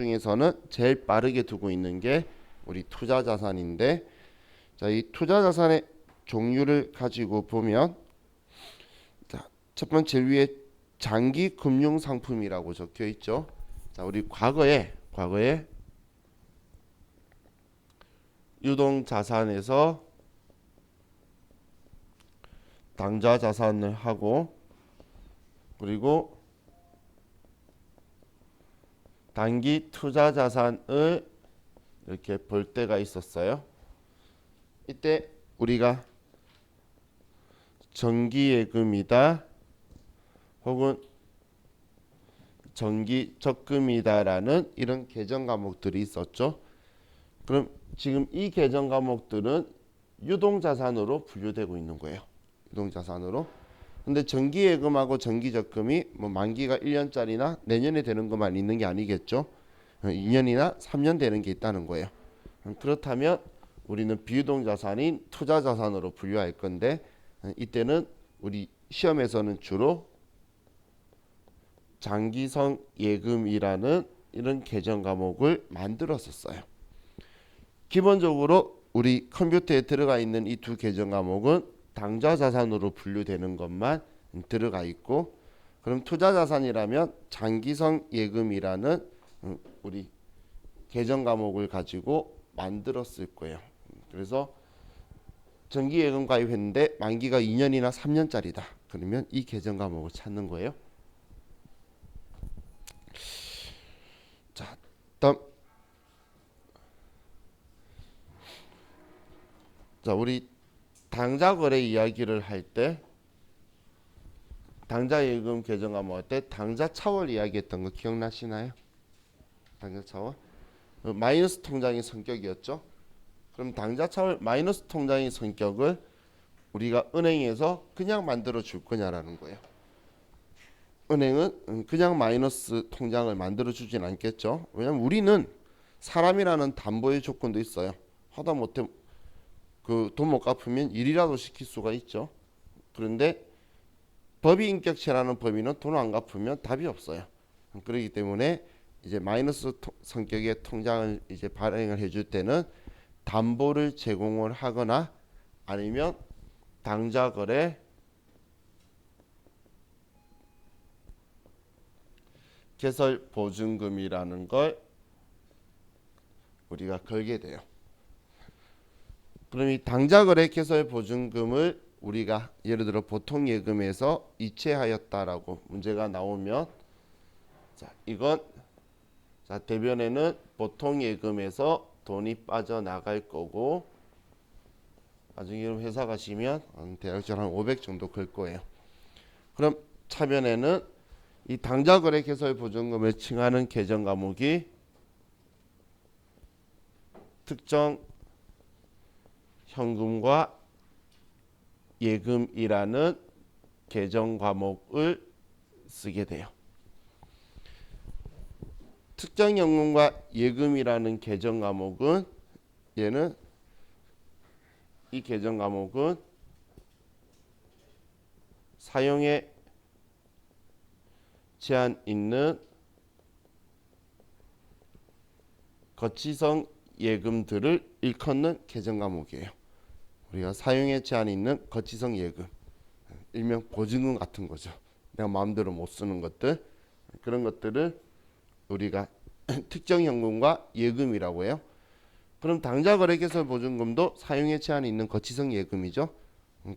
중에서는 제일 빠르게 두고 있는 게 우리 투자 자산인데, 자, 이 투자 자산의 종류를 가지고 보면, 자, 첫 번째 위에 장기 금융 상품이라고 적혀 있죠. 자, 우리 과거에 유동 자산에서 당좌 자산을 하고, 그리고 단기 투자 자산을 이렇게 볼 때가 있었어요. 이때 우리가 정기예금이다 혹은 정기적금이다라는 이런 계정 과목들이 있었죠. 그럼 지금 이 계정 과목들은 유동자산으로 분류되고 있는 거예요. 유동자산으로. 근데 정기예금하고 정기적금이 뭐 만기가 1년짜리나 내년에 되는 것만 있는 게 아니겠죠. 2년이나 3년 되는 게 있다는 거예요. 그렇다면 우리는 비유동자산인 투자자산으로 분류할 건데, 이때는 우리 시험에서는 주로 장기성 예금이라는 이런 계정 과목을 만들었었어요. 기본적으로 우리 컴퓨터에 들어가 있는 이 두 계정 과목은 당좌자산으로 분류되는 것만 들어가 있고, 그럼 투자자산이라면 장기성 예금이라는 우리 계정 과목을 가지고 만들었을 거예요. 그래서 정기예금 가입했는데 만기가 2년이나 3년짜리다. 그러면 이 계정 과목을 찾는 거예요. 자, 다음, 자, 우리 당좌 거래 이야기를 할 때, 당좌 예금 계정 과목 할 때 당좌 차월 이야기했던 거 기억나시나요? 당좌 차월 마이너스 통장의 성격이었죠. 그럼 당좌 차월 마이너스 통장의 성격을 우리가 은행에서 그냥 만들어 줄 거냐라는 거예요. 은행은 그냥 마이너스 통장을 만들어 주진 않겠죠. 왜냐면 우리는 사람이라는 담보의 조건도 있어요. 하다못해 그 돈 못 갚으면 일이라도 시킬 수가 있죠. 그런데 법이인격체라는 법인은 돈 안 갚으면 답이 없어요. 그렇기 때문에 이제 마이너스 성격의 통장을 이제 발행을 해줄 때는 담보를 제공을 하거나 아니면 당좌 거래 개설 보증금이라는 걸 우리가 걸게 돼요. 그럼 이 당좌 거래 개설 보증금을 우리가 예를 들어 보통 예금에서 이체하였다라고 문제가 나오면, 자, 이건 자, 대변에는 보통 예금에서 돈이 빠져나갈 거고, 나중에 회사 가시면 대략적으로 한 500 정도 걸 거예요. 그럼 차변에는 이 당좌 거래 개설 보증금을 칭하는 계정 과목이 특정 현금과 예금이라는 계정 과목을 쓰게 돼요. 특정 현금과 예금이라는 계정 과목은 얘는 이 계정 과목은 사용에 제한 있는 거치성 예금들을 일컫는 계정 과목이에요. 우리가 사용에 제한 있는 거치성 예금, 일명 보증금 같은 거죠. 내가 마음대로 못 쓰는 것들, 그런 것들을 우리가 특정 현금과 예금이라고 해요. 그럼 당좌 거래 개설 보증금도 사용에 제한이 있는 거치성 예금이죠.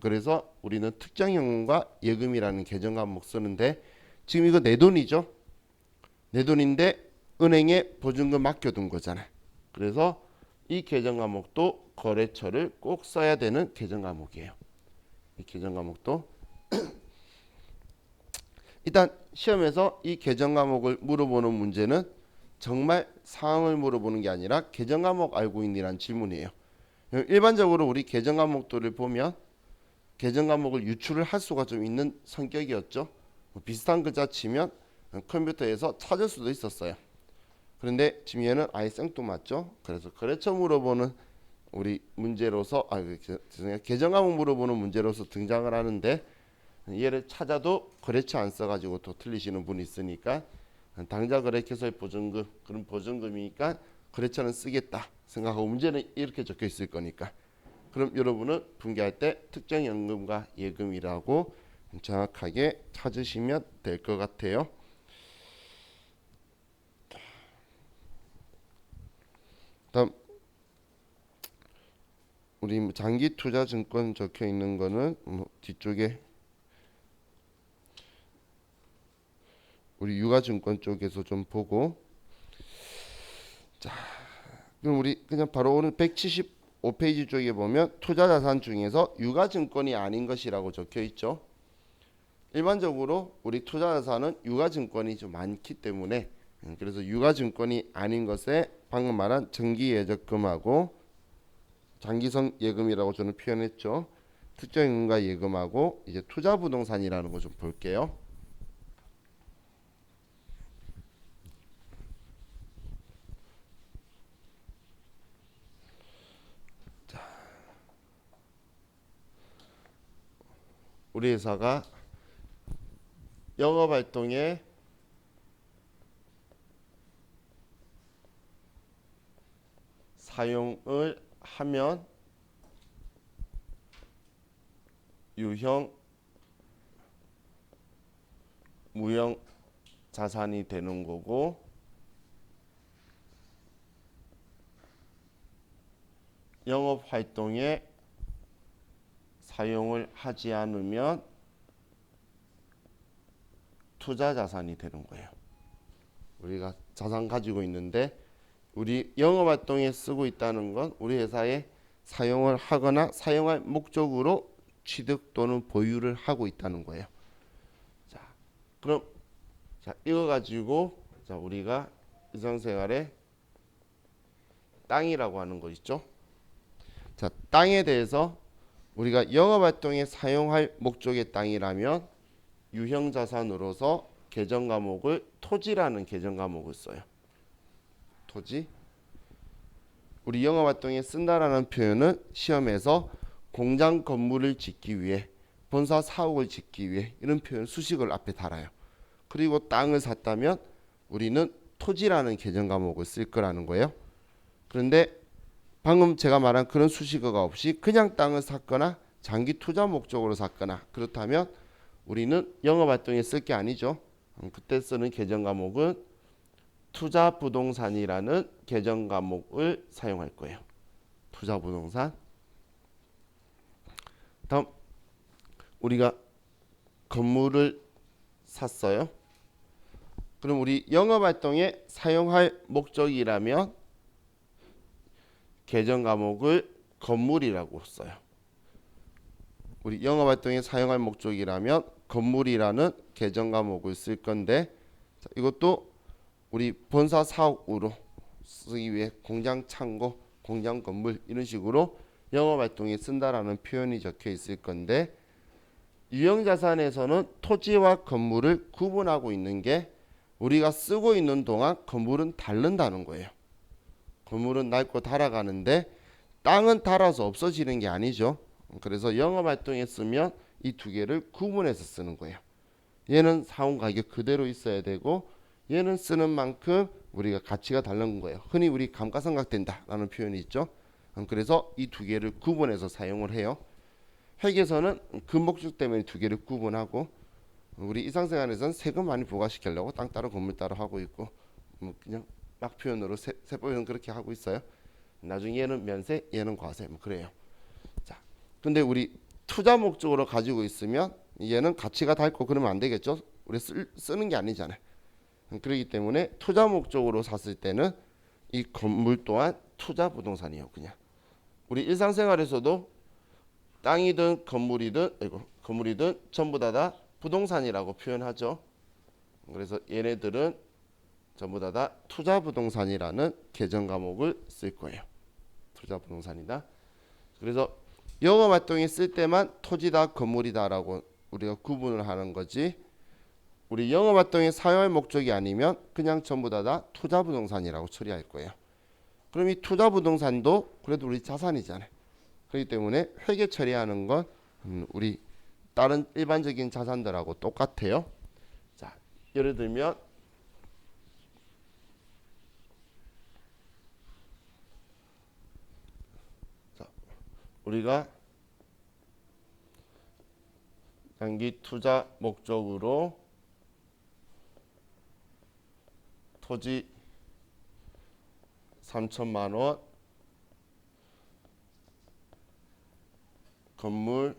그래서 우리는 특정 현금과 예금이라는 계정 과목 쓰는데, 지금 이거 내 돈이죠. 내 돈인데 은행에 보증금 맡겨둔 거잖아요. 그래서 이 계정 과목도 거래처를 꼭 써야 되는 계정 과목이에요. 이 계정 과목도 일단 시험에서 이 계정 과목을 물어보는 문제는 정말 상황을 물어보는 게 아니라 계정 과목 알고 있니라는 질문이에요. 일반적으로 우리 계정 과목들을 보면 계정 과목을 유출을 할 수가 좀 있는 성격이었죠. 비슷한 글자 치면 컴퓨터에서 찾을 수도 있었어요. 그런데 지금 얘는 아예 생뚱맞죠. 그래서 거래처 물어보는 우리 문제로서 계정 과목 물어보는 문제로서 등장을 하는데, 얘를 찾아도 거래처 안 써가지고 또 틀리시는 분이 있으니까 당좌 거래처의 보증금 그런 보증금이니까 거래처는 쓰겠다 생각하고 문제는 이렇게 적혀 있을 거니까 그럼 여러분은 분개할 때 특정연금과 예금이라고 정확하게 찾으시면 될 것 같아요. 다음 우리 장기투자증권 적혀 있는 거는 뒤쪽에 우리 유가증권 쪽에서 좀 보고 자 그럼 우리 그냥 바로 오늘 175페이지 쪽에 보면 투자자산 중에서 유가증권이 아닌 것이라고 적혀 있죠. 일반적으로 우리 투자자산은 유가증권이 좀 많기 때문에 그래서 유가증권이 아닌 것에 방금 말한 정기예적금하고 장기성 예금이라고 저는 표현했죠. 특정연금과 예금하고 이제 투자부동산이라는 거 좀 볼게요. 우리 회사가 영업활동에 사용을 하면 유형 무형 자산이 되는 거고 영업활동에 사용을 하지 않으면 투자자산이 되는 거예요. 우리가 자산 가지고 있는데 우리 영업활동에 쓰고 있다는 건 우리 회사에 사용을 하거나 사용할 목적으로 취득 또는 보유를 하고 있다는 거예요. 자, 그럼 이거 가지고 우리가 일상생활에 땅이라고 하는 거 있죠. 자, 땅에 대해서 우리가 영업활동에 사용할 목적의 땅이라면 유형자산으로서 계정 과목을 토지라는 계정 과목을 써요. 토지. 우리 영업활동에 쓴다라는 표현은 시험에서 공장 건물을 짓기 위해 본사 사옥을 짓기 위해 이런 표현 수식을 앞에 달아요. 그리고 땅을 샀다면 우리는 토지라는 계정 과목을 쓸 거라는 거예요. 그런데 방금 제가 말한 그런 수식어가 없이 그냥 땅을 샀거나 장기 투자 목적으로 샀거나 그렇다면 우리는 영업활동에 쓸 게 아니죠. 그때 쓰는 계정 과목은 투자부동산이라는 계정 과목을 사용할 거예요. 투자부동산. 다음 우리가 건물을 샀어요. 그럼 우리 영업활동에 사용할 목적이라면 계정 과목을 건물이라고 써요. 우리 영업활동에 사용할 목적이라면 건물이라는 계정 과목을 쓸 건데 이것도 우리 본사 사옥으로 쓰기 위해 공장 창고, 공장 건물 이런 식으로 영업활동에 쓴다라는 표현이 적혀 있을 건데 유형자산에서는 토지와 건물을 구분하고 있는 게 우리가 쓰고 있는 동안 건물은 닳는다는 거예요. 건물은 낡고 닳아가는데 땅은 닳아서 없어지는 게 아니죠. 그래서 영업활동에 쓰면 이 두 개를 구분해서 쓰는 거예요. 얘는 사온 가격 그대로 있어야 되고 얘는 쓰는 만큼 우리가 가치가 다른 거예요. 흔히 우리 감가상각된다라는 표현이 있죠. 그래서 이 두 개를 구분해서 사용을 해요. 회계에서는 그 목적 때문에 두 개를 구분하고 우리 일상생활에서는 세금 많이 부과시키려고 땅 따로 건물 따로 하고 있고 그냥 막 표현으로 세법에는 그렇게 하고 있어요. 나중에 얘는 면세, 얘는 과세 그래요. 자, 근데 우리 투자 목적으로 가지고 있으면 얘는 가치가 닳고 그러면 안 되겠죠. 우리 쓰는 게 아니잖아요. 그렇기 때문에 투자 목적으로 샀을 때는 이 건물 또한 투자 부동산이에요. 그냥 우리 일상생활에서도 땅이든 건물이든 전부 다 부동산이라고 표현하죠. 그래서 얘네들은 전부 다 투자 부동산이라는 계정 과목을 쓸 거예요. 투자 부동산이다. 그래서 영업 활동에 쓸 때만 토지다 건물이다라고 우리가 구분을 하는 거지. 우리 영업 활동의 사용할 목적이 아니면 그냥 전부 다 투자 부동산이라고 처리할 거예요. 그럼 이 투자 부동산도 그래도 우리 자산이잖아요. 그렇기 때문에 회계 처리하는 건 우리 다른 일반적인 자산들하고 똑같아요. 자, 예를 들면 우리가 장기 투자 목적으로 토지 3천만 원, 건물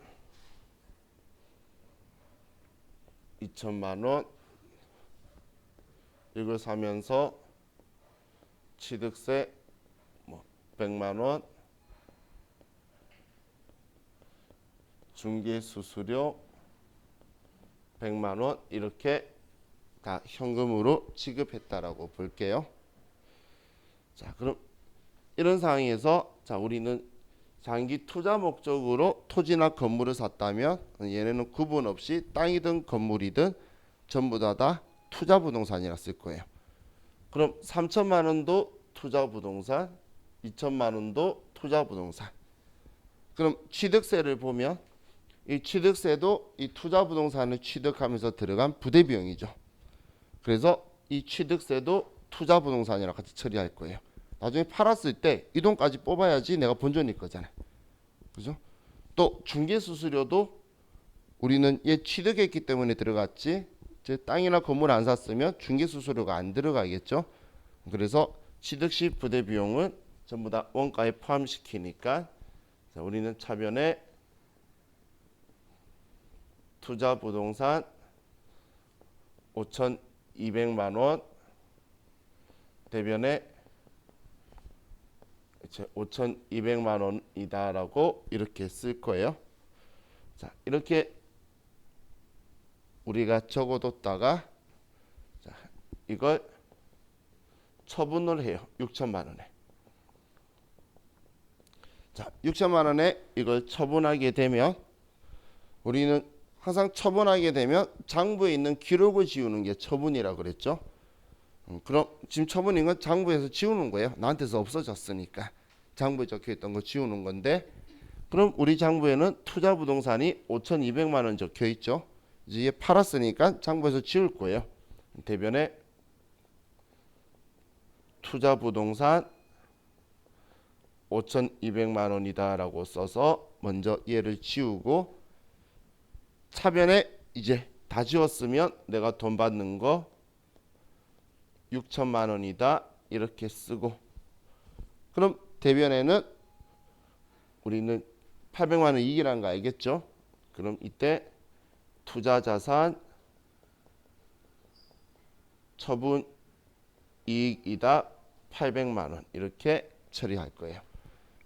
2천만 원 이걸 사면서 취득세 100만 원, 중개 수수료 100만 원 이렇게 다 현금으로 지급했다라고 볼게요. 자, 그럼 이런 상황에서 자, 우리는 장기 투자 목적으로 토지나 건물을 샀다면 얘네는 구분 없이 땅이든 건물이든 전부 다 투자 부동산이라 쓸 거예요. 그럼 3천만 원도 투자 부동산, 2천만 원도 투자 부동산. 그럼 취득세를 보면 이 취득세도 이 투자 부동산을 취득하면서 들어간 부대 비용이죠. 그래서 이 취득세도 투자 부동산이랑 같이 처리할 거예요. 나중에 팔았을 때 이 돈까지 뽑아야지 내가 본전일 거잖아요. 그죠? 또 중개 수수료도 우리는 얘 취득했기 때문에 들어갔지. 이제 땅이나 건물 안 샀으면 중개 수수료가 안 들어가겠죠. 그래서 취득 시 부대 비용은 전부 다 원가에 포함시키니까 자, 우리는 차변에 투자 부동산 5,200만 원 대변에 5,200만 원이다라고 이렇게 쓸 거예요. 자, 이렇게 우리가 적어뒀다가 자, 이걸 처분을 해요. 6천만 원에. 자, 6천만 원에 이걸 처분하게 되면 우리는 항상 처분하게 되면 장부에 있는 기록을 지우는 게 처분이라고 그랬죠. 그럼 지금 처분인 건 장부에서 지우는 거예요. 나한테서 없어졌으니까 장부에 적혀있던 거 지우는 건데 그럼 우리 장부에는 투자 부동산이 5,200만 원 적혀있죠. 이제 얘 팔았으니까 장부에서 지울 거예요. 대변에 투자 부동산 5,200만 원이다 라고 써서 먼저 얘를 지우고 차변에 이제 다 지웠으면 내가 돈 받는 거 6천만 원이다 이렇게 쓰고 그럼 대변에는 우리는 800만 원 이익이라는 거 알겠죠? 그럼 이때 투자자산 처분 이익이다 800만 원 이렇게 처리할 거예요.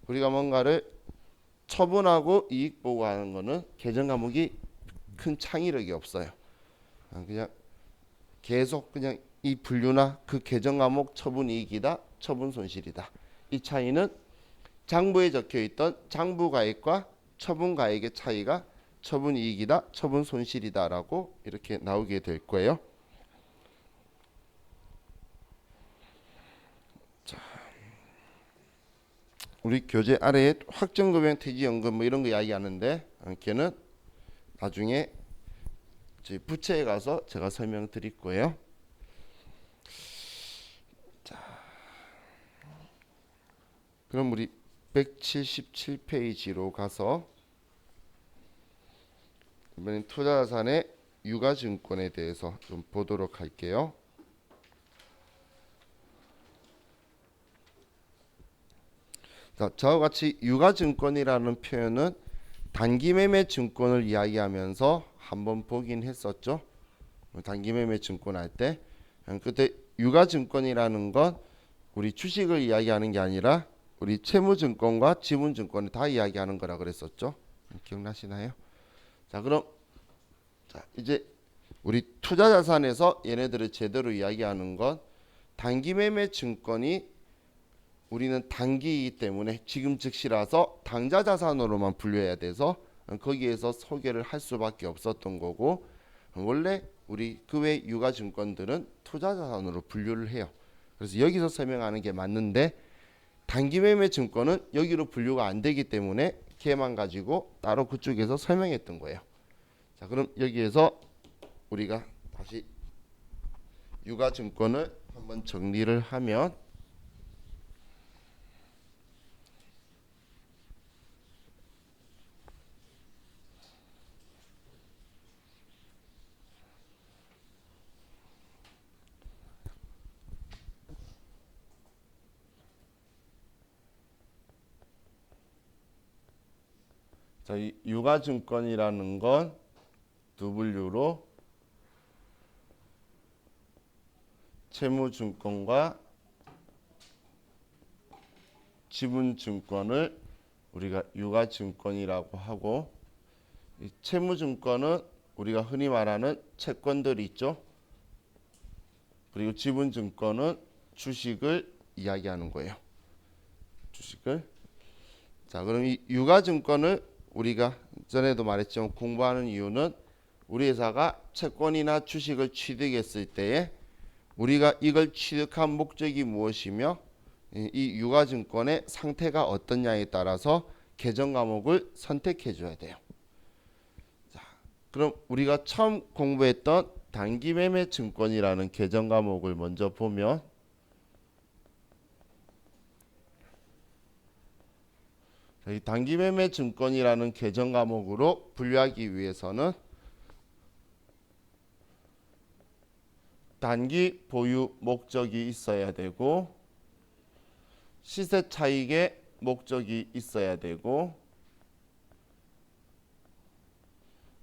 우리가 뭔가를 처분하고 이익 보고하는 거는 계정 과목이 큰 창의력이 없어요. 그냥 계속 그냥 이 분류나 그 계정 과목 처분 이익이다 처분 손실이다 이 차이는 장부에 적혀있던 장부 가액과 처분 가액의 차이가 처분 이익이다 처분 손실이다 라고 이렇게 나오게 될 거예요. 자, 우리 교재 아래에 확정금액 퇴직연금 뭐 이런 거 이야기하는데 걔는 나중에 저희 부채에 가서 제가 설명드릴 거예요. 자, 그럼 우리 177페이지로 가서 이번엔 투자자산의 유가증권에 대해서 좀 보도록 할게요. 자, 저와 같이 유가증권이라는 표현은 단기매매 증권을 이야기하면서 한번 보긴 했었죠. 단기매매 증권 할 때 그때 유가증권이라는 건 우리 주식을 이야기하는 게 아니라 우리 채무증권과 지분증권을 다 이야기하는 거라 그랬었죠. 기억나시나요? 자, 그럼 자, 이제 우리 투자자산에서 얘네들을 제대로 이야기하는 건 단기매매 증권이 우리는 단기이기 때문에 지금 즉시라서 당좌자산으로만 분류해야 돼서 거기에서 소개를 할 수밖에 없었던 거고 원래 우리 그 외 유가증권들은 투자자산으로 분류를 해요. 그래서 여기서 설명하는 게 맞는데 단기매매 증권은 여기로 분류가 안 되기 때문에 걔만 가지고 따로 그쪽에서 설명했던 거예요. 자, 그럼 여기에서 우리가 다시 유가증권을 한번 정리를 하면 자, 이 유가증권이라는 건 두 분류로 채무증권과 지분증권을 우리가 유가증권이라고 하고, 이 채무증권은 우리가 흔히 말하는 채권들이 있죠. 그리고 지분증권은 주식을 이야기하는 거예요. 주식을. 자, 그럼 이 유가증권을 우리가 전에도 말했지만 공부하는 이유는 우리 회사가 채권이나 주식을 취득했을 때에 우리가 이걸 취득한 목적이 무엇이며 이 유가증권의 상태가 어떠냐에 따라서 계정 과목을 선택해 줘야 돼요. 자, 그럼 우리가 처음 공부했던 단기매매증권이라는 계정 과목을 먼저 보면, 이 단기매매증권이라는 계정 과목으로 분류하기 위해서는 단기 보유 목적이 있어야 되고, 시세 차익의 목적이 있어야 되고,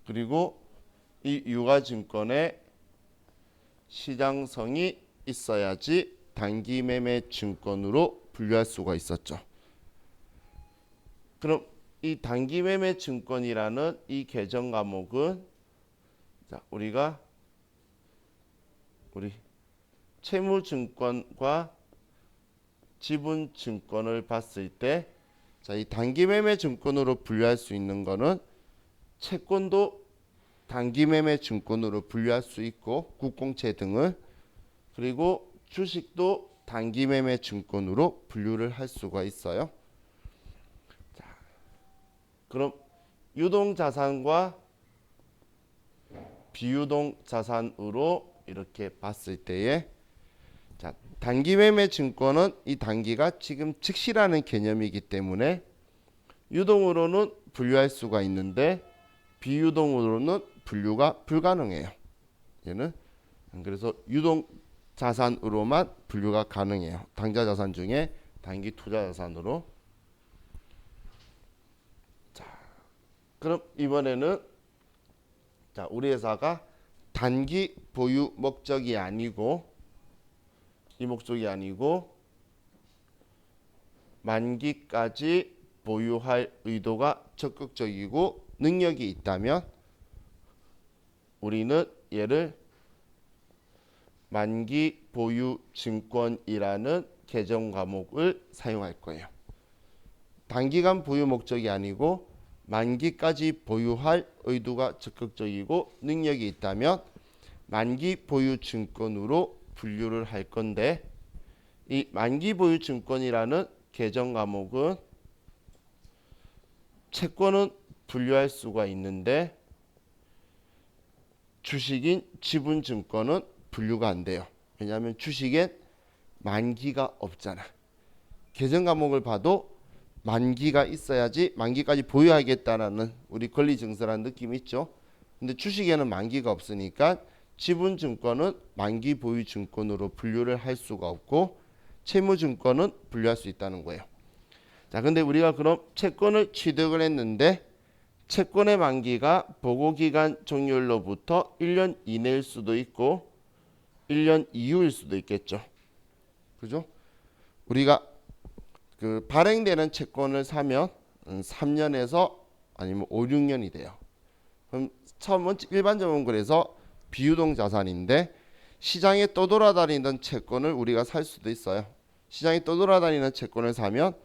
그리고 이 유가증권의 시장성이 있어야지 단기매매증권으로 분류할 수가 있었죠. 그럼 이 단기매매증권이라는 이 계정 과목은, 자, 우리가 우리 채무증권과 지분증권을 봤을 때, 자, 이 단기매매증권으로 분류할 수 있는 거는 채권도 단기매매증권으로 분류할 수 있고, 국공채 등을, 그리고 주식도 단기매매증권으로 분류를 할 수가 있어요. 자, 그럼 유동자산과 비유동자산으로 이렇게 봤을 때에, 자, 단기매매증권은 이 단기가 지금 즉시라는 개념이기 때문에 유동으로는 분류할 수가 있는데 비유동으로는 분류가 불가능해요. 얘는 그래서 유동자산으로만 분류가 가능해요. 당좌자산 중에 단기 투자자산으로. 자, 그럼 이번에는, 자, 우리 회사가 단기 보유 목적이 아니고, 이 목적이 아니고 만기까지 보유할 의도가 적극적이고 능력이 있다면 우리는 얘를 만기 보유 증권이라는 계정 과목을 사용할 거예요. 단기간 보유 목적이 아니고 만기까지 보유할 의도가 적극적이고 능력이 있다면 만기 보유 증권으로 분류를 할 건데, 이 만기 보유 증권이라는 계정 과목은 채권은 분류할 수가 있는데 주식인 지분증권은 분류가 안 돼요. 왜냐하면 주식엔 만기가 없잖아. 계정 과목을 봐도 만기가 있어야지 만기까지 보유하겠다라는 우리 권리 증서라는 느낌이 있죠. 근데 주식에는 만기가 없으니까 지분증권은 만기 보유 증권으로 분류를 할 수가 없고 채무증권은 분류할 수 있다는 거예요. 자, 근데 우리가 그럼 채권을 취득을 했는데 채권의 만기가 보고기간 종료일로부터 1년 이내일 수도 있고 1년 이후일 수도 있겠죠. 그죠? 우리가 그 발행되는 채권을 사면 3년에서 아니면 5, 6년이 돼요. 그럼 처음은 일반적으로 그래서 비유동 자산인데 시장에 떠돌아다니던 채권을 우리가 살 수도 있어요. 시장에 떠돌아다니는 채권을 사면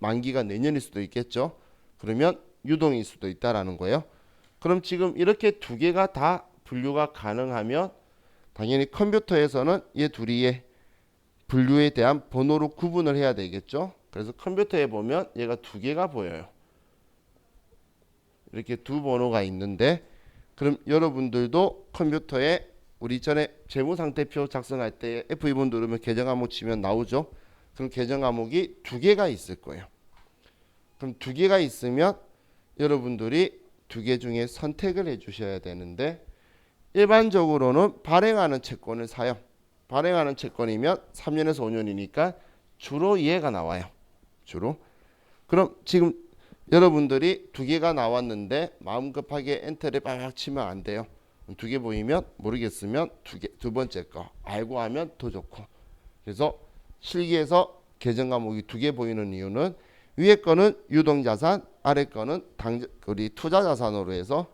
만기가 내년일 수도 있겠죠. 그러면 유동일 수도 있다라는 거예요. 그럼 지금 이렇게 두 개가 다 분류가 가능하면 당연히 컴퓨터에서는 이 둘이의 분류에 대한 번호로 구분을 해야 되겠죠. 그래서 컴퓨터에 보면 얘가 두 개가 보여요. 이렇게 두 번호가 있는데, 그럼 여러분들도 컴퓨터에 우리 전에 재무상태표 작성할 때 F2번 누르면 계정 과목 치면 나오죠. 그럼 계정 과목이 두 개가 있을 거예요. 그럼 두 개가 있으면 여러분들이 두 개 중에 선택을 해 주셔야 되는데, 일반적으로는 발행하는 채권을 사요. 발행하는 채권이면 3년에서 5년이니까 주로 얘가 나와요. 주로. 그럼 지금 여러분들이 두 개가 나왔는데 마음 급하게 엔터를 빡 치면 안 돼요. 두 개 보이면 모르겠으면 두 번째 거 알고 하면 더 좋고. 그래서 실기에서 계정 과목이 두 개 보이는 이유는 위에 거는 유동자산, 아래 거는 우리 투자자산으로 해서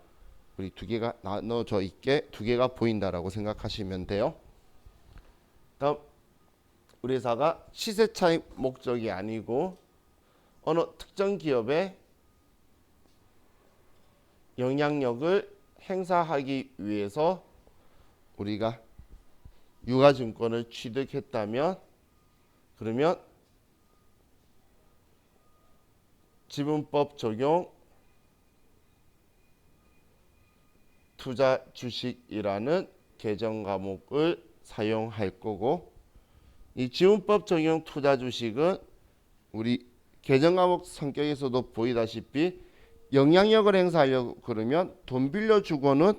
우리 두 개가 나눠져 있게 두 개가 보인다라고 생각하시면 돼요. 다음 우리 회사가 시세 차익 목적이 아니고 어느 특정 기업의 영향력을 행사하기 위해서 우리가 유가증권을 취득했다면 그러면 지분법 적용 투자 주식이라는 계정 과목을 사용할 거고 이 지분법 적용 투자 주식은 우리 계정 과목 성격에서도 보이다시피 영향력을 행사하려고 그러면 돈 빌려주고는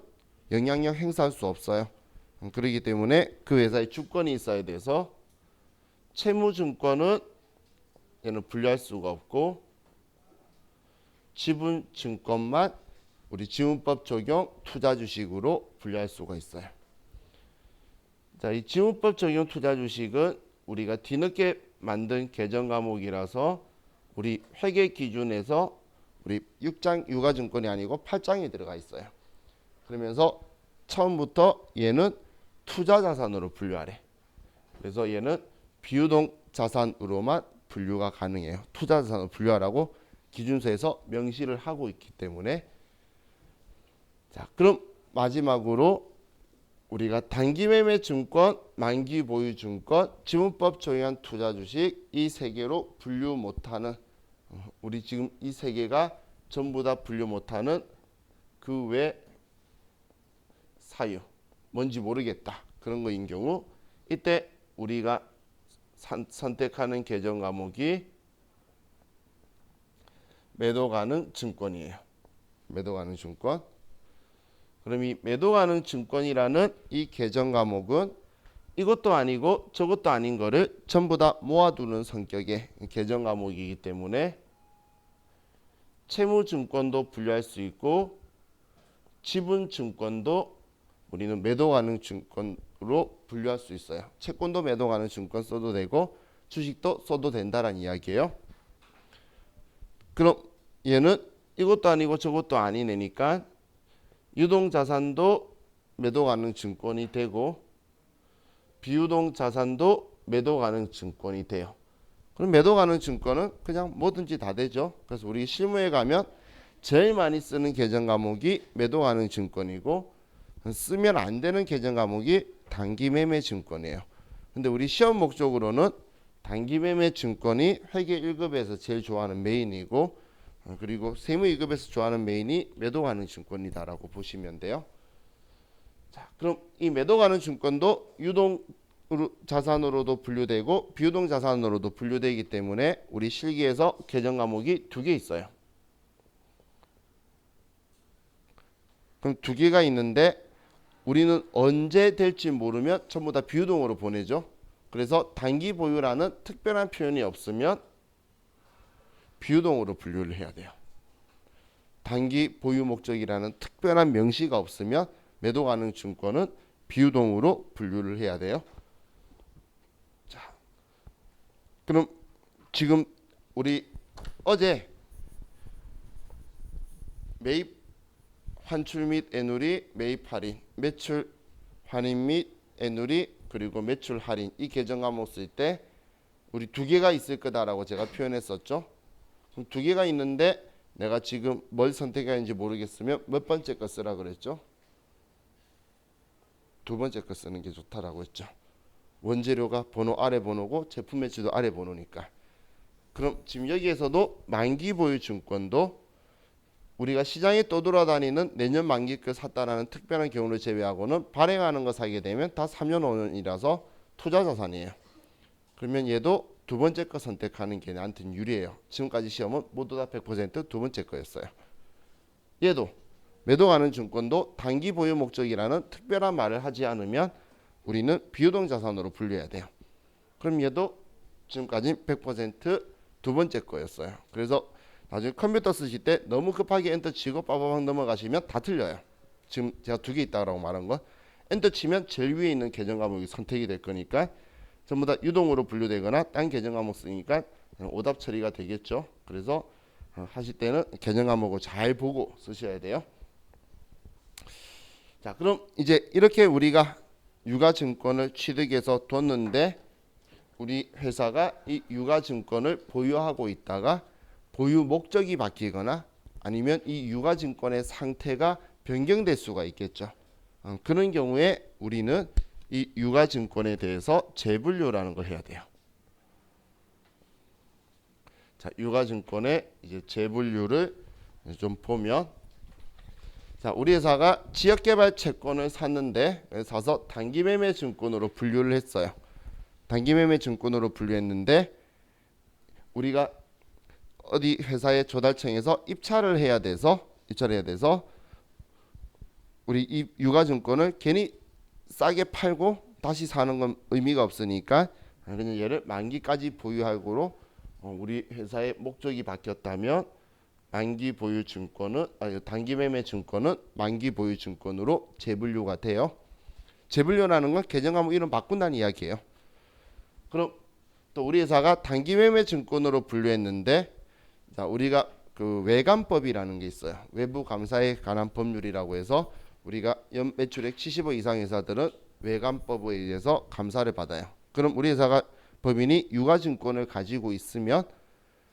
영향력 행사할 수 없어요. 그렇기 때문에 그 회사에 주권이 있어야 돼서 채무증권은 얘는 분류할 수가 없고 지분증권만 우리 지분법 적용 투자주식으로 분류할 수가 있어요. 자, 이 지분법 적용 투자주식은 우리가 뒤늦게 만든 계정 과목이라서 우리 회계 기준에서 우리 6장 유가증권이 아니고 8장이 들어가 있어요. 그러면서 처음부터 얘는 투자자산으로 분류하래. 그래서 얘는 비유동 자산으로만 분류가 가능해요. 투자자산으로 분류하라고 기준서에서 명시를 하고 있기 때문에. 자, 그럼 마지막으로 우리가 단기매매 증권, 만기 보유 증권, 지분법 적용한 투자 주식 이 세 개로 분류 못하는 우리 지금 이 세 개가 전부 다 분류 못하는 그 외 사유 뭔지 모르겠다 그런 거인 경우 이때 우리가 선택하는 계정 과목이 매도 가능 증권이에요. 매도 가능 증권. 그럼 이 매도 가능 증권이라는 이 계정 과목은 이것도 아니고 저것도 아닌 거를 전부 다 모아두는 성격의 계정 과목이기 때문에 채무증권도 분류할 수 있고 지분증권도 우리는 매도 가능 증권으로 분류할 수 있어요. 채권도 매도 가능 증권 써도 되고 주식도 써도 된다는 이야기예요. 그럼 얘는 이것도 아니고 저것도 아닌 애니까 유동자산도 매도 가능 증권이 되고 비유동자산도 매도 가능 증권이 돼요. 그럼 매도 가능 증권은 그냥 뭐든지 다 되죠. 그래서 우리 실무에 가면 제일 많이 쓰는 계정 과목이 매도 가능 증권이고 쓰면 안 되는 계정 과목이 단기 매매 증권이에요. 근데 우리 시험 목적으로는 단기 매매 증권이 회계 1급에서 제일 좋아하는 메인이고 그리고 세무 2급에서 좋아하는 메인이 매도 가능 증권이다라고 보시면 돼요. 자, 그럼 이 매도 가능 증권도 유동 자산으로도 분류되고 비유동 자산으로도 분류되기 때문에 우리 실기에서 계정 과목이 두 개 있어요. 그럼 두 개가 있는데 우리는 언제 될지 모르면 전부 다 비유동으로 보내죠. 그래서 단기 보유라는 특별한 표현이 없으면 비유동으로 분류를 해야 돼요. 단기 보유 목적이라는 특별한 명시가 없으면 매도 가능 증권은 비유동으로 분류를 해야 돼요. 자, 그럼 지금 우리 어제 매입 환출 및 애누리, 매입 할인, 매출 환인 및 애누리 그리고 매출 할인 이 계정 과목 쓸 때 우리 두 개가 있을 거다라고 제가 표현했었죠. 그럼 두 개가 있는데 내가 지금 뭘 선택해야 하는지 모르겠으면 몇 번째 거 쓰라 그랬죠? 두 번째 거 쓰는 게 좋다라고 했죠. 원재료가 번호 아래 번호고 제품 매출도 아래 번호니까. 그럼 지금 여기에서도 만기 보유 증권도 우리가 시장에 떠돌아다니는 내년 만기 거 샀다라는 특별한 경우를 제외하고는 발행하는 거 사게 되면 다 3년 5년이라서 투자 자산이에요. 그러면 얘도 두 번째 거 선택하는 게 나한테는 유리해요. 지금까지 시험은 모두 다 100%두 번째 거였어요. 얘도 매도 가능 증권도 단기 보유 목적이라는 특별한 말을 하지 않으면 우리는 비유동 자산으로 분류해야 돼요. 그럼 얘도 지금까지 100%두 번째 거였어요. 그래서 나중에 컴퓨터 쓰실 때 너무 급하게 엔터 치고 빠바박 넘어가시면 다 틀려요. 지금 제가 두 개 있다라고 말한 건 엔터 치면 제일 위에 있는 계정 과목이 선택이 될 거니까 전부 다 유동으로 분류되거나 딴 계정 과목 쓰니까 오답 처리가 되겠죠. 그래서 하실 때는 계정 과목을 잘 보고 쓰셔야 돼요. 자, 그럼 이제 이렇게 우리가 유가증권을 취득해서 뒀는데 우리 회사가 이 유가증권을 보유하고 있다가 보유 목적이 바뀌거나 아니면 이 유가증권의 상태가 변경될 수가 있겠죠. 그런 경우에 우리는 이 유가증권에 대해서 재분류라는 걸 해야 돼요. 자, 유가증권의 이제 재분류를 좀 보면, 자, 우리 회사가 지역개발 채권을 샀는데 사서 단기매매 증권으로 분류를 했어요. 단기매매 증권으로 분류했는데 우리가 어디 회사의 조달청에서 입찰을 해야 돼서 우리 이 유가증권을 괜히 싸게 팔고 다시 사는 건 의미가 없으니까 그냥 얘를 만기까지 보유하고로 우리 회사의 목적이 바뀌었다면 만기 보유 증권은 단기 매매 증권은 만기 보유 증권으로 재분류가 돼요. 재분류라는 건 계정 과목 이름 바꾼다는 이야기예요. 그럼 또 우리 회사가 단기 매매 증권으로 분류했는데, 자, 우리가 그 외감법이라는 게 있어요. 외부 감사에 관한 법률이라고 해서 우리가 연 매출액 70억 이상 회사들은 외감법에 의해서 감사를 받아요. 그럼 우리 회사가 법인이 유가증권을 가지고 있으면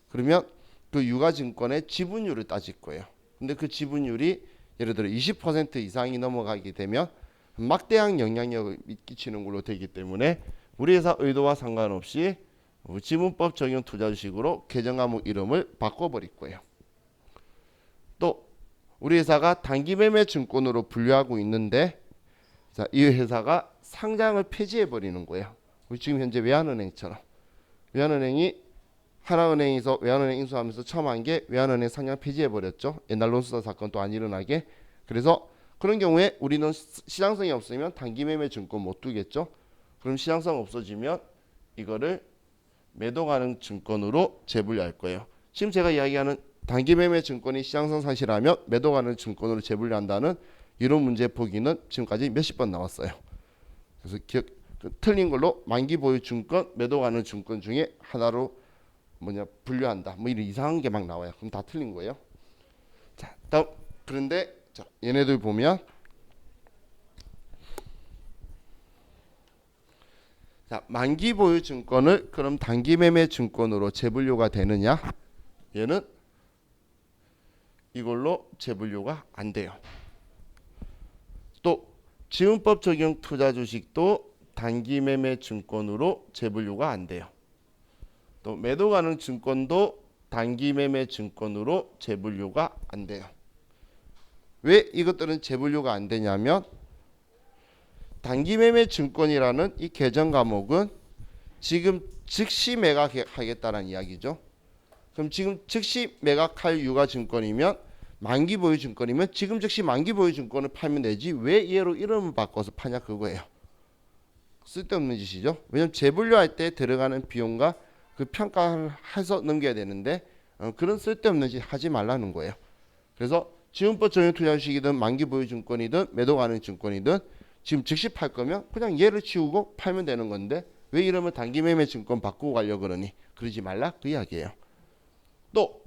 그러면 그 유가증권의 지분율을 따질 거예요. 근데 그 지분율이 예를 들어 20% 이상이 넘어가게 되면 막대한 영향력을 끼치는 걸로 되기 때문에 우리 회사 의도와 상관없이 지분법 적용 투자주식으로 계정 과목 이름을 바꿔버릴 거예요. 또 우리 회사가 단기매매 증권으로 분류하고 있는데, 자, 이 회사가 상장을 폐지해 버리는 거예요. 우리 지금 현재 외환은행처럼 외환은행이 하나은행에서 외환은행 인수하면서 처음 한 게 외환은행 상장 폐지해 버렸죠. 옛날 론스터 사건 또 안 일어나게. 그래서 그런 경우에 우리는 시장성이 없으면 단기매매 증권 못 두겠죠. 그럼 시장성 없어지면 이거를 매도 가능 증권으로 재분류할 거예요. 지금 제가 이야기하는 단기매매 증권이 시장성 상실하면 매도 가능 증권으로 재분류한다는 이런 문제 보기는 지금까지 몇십 번 나왔어요. 그래서 틀린 걸로 만기 보유 증권, 매도 가능 증권 중에 하나로 분류한다. 뭐 이런 이상한 게 막 나와요. 그럼 다 틀린 거예요. 자, 다음. 그런데 자, 얘네들 보면, 자, 만기 보유 증권을 그럼 단기 매매 증권으로 재분류가 되느냐? 얘는 이걸로 재분류가 안 돼요. 또 지분법 적용 투자 주식도 단기 매매 증권으로 재분류가 안 돼요. 또 매도 가능 증권도 단기 매매 증권으로 재분류가 안 돼요. 왜 이것들은 재분류가 안 되냐면 단기 매매 증권이라는 이 계정 과목은 지금 즉시 매각하겠다는 이야기죠. 그럼 지금 즉시 매각할 유가증권이면 만기 보유 증권이면 지금 즉시 만기 보유 증권을 팔면 되지 왜 얘로 이름을 바꿔서 파냐 그거예요. 쓸데없는 짓이죠. 왜냐면 재분류할 때 들어가는 비용과 그 평가를 해서 넘겨야 되는데 그런 쓸데없는 짓 하지 말라는 거예요. 그래서 지분법 적용 투자 주식이든 만기 보유 증권이든 매도 가능 증권이든 지금 즉시 팔 거면 그냥 얘를 치우고 팔면 되는 건데 왜 이름을 단기 매매 증권 바꾸고 가려고 그러니 그러지 말라 그 이야기예요. 또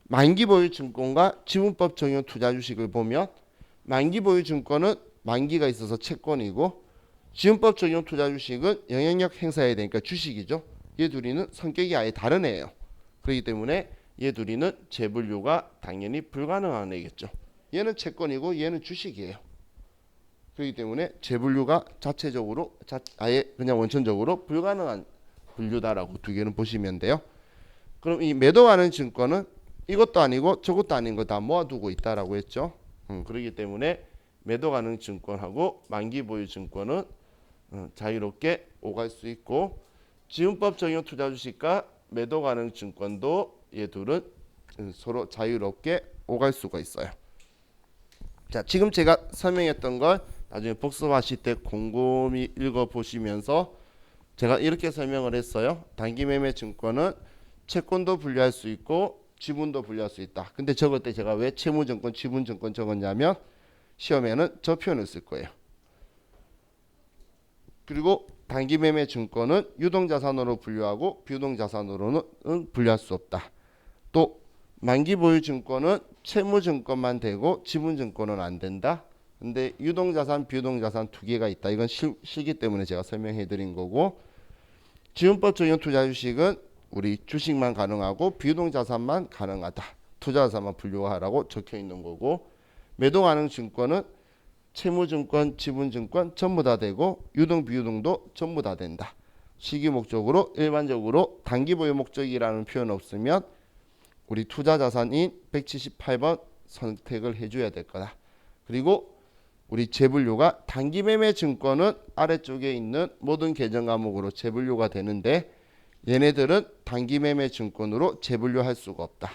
만기 보유 증권과 지분법 적용 투자 주식을 보면 만기 보유 증권은 만기가 있어서 채권이고 지분법 적용 투자 주식은 영향력 행사해야 되니까 주식이죠. 얘 둘이는 성격이 아예 다른 애예요. 그렇기 때문에 얘 둘이는 재분류가 당연히 불가능한 애겠죠. 얘는 채권이고 얘는 주식이에요. 그렇기 때문에 재분류가 자체적으로 아예 그냥 원천적으로 불가능한 분류다라고 두 개는 보시면 돼요. 그럼 이 매도 가능 증권은 이것도 아니고 저것도 아닌 거 다 모아두고 있다라고 했죠. 그렇기 때문에 매도 가능 증권하고 만기 보유 증권은 자유롭게 오갈 수 있고 지분법 적용 투자 주식과 매도 가능 증권도 얘 둘은 서로 자유롭게 오갈 수가 있어요. 자, 지금 제가 설명했던 걸 나중에 복습하실 때 곰곰이 읽어 보시면서 제가 이렇게 설명을 했어요. 단기 매매 증권은 채권도 분류할 수 있고 지분도 분류할 수 있다. 근데 적을 때 제가 왜 채무증권, 지분증권 적었냐면 시험에는 저 표현을 쓸 거예요. 그리고 단기매매 증권은 유동자산으로 분류하고 비유동자산으로는 분류할 수 없다. 또 만기보유증권은 채무증권만 되고 지분증권은 안 된다. 근데 유동자산, 비유동자산 두 개가 있다. 이건 실기 때문에 제가 설명해 드린 거고, 지분법 적용 투자주식은 우리 주식만 가능하고 비유동자산만 가능하다. 투자자산만 분류하라고 적혀 있는 거고, 매도가능증권은 채무증권, 지분증권 전부 다 되고 유동, 비유동도 전부 다 된다. 시기 목적으로 일반적으로 단기보유 목적이라는 표현 없으면 우리 투자자산인 178번 선택을 해줘야 될 거다. 그리고 우리 재분류가 단기매매 증권은 아래쪽에 있는 모든 계정 과목으로 재분류가 되는데 얘네들은 단기매매 증권으로 재분류할 수가 없다.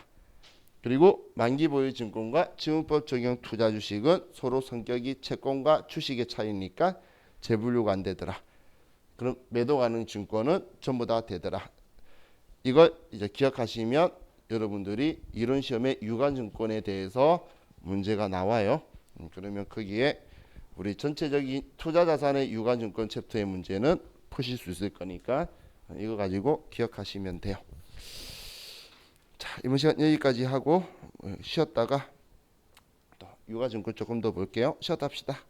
그리고 만기보유 증권과 지분법 적용 투자 주식은 서로 성격이 채권과 주식의 차이니까 재분류가 안 되더라. 그럼 매도 가능 증권은 전부 다 되더라. 이걸 이제 기억하시면 여러분들이 이론 시험에 유관증권에 대해서 문제가 나와요. 그러면 거기에 우리 전체적인 투자자산의 유관증권 챕터의 문제는 푸실 수 있을 거니까 이거 가지고 기억하시면 돼요. 자, 이번 시간 여기까지 하고 쉬었다가 또 유가증권 조금 더 볼게요. 쉬었다 합시다.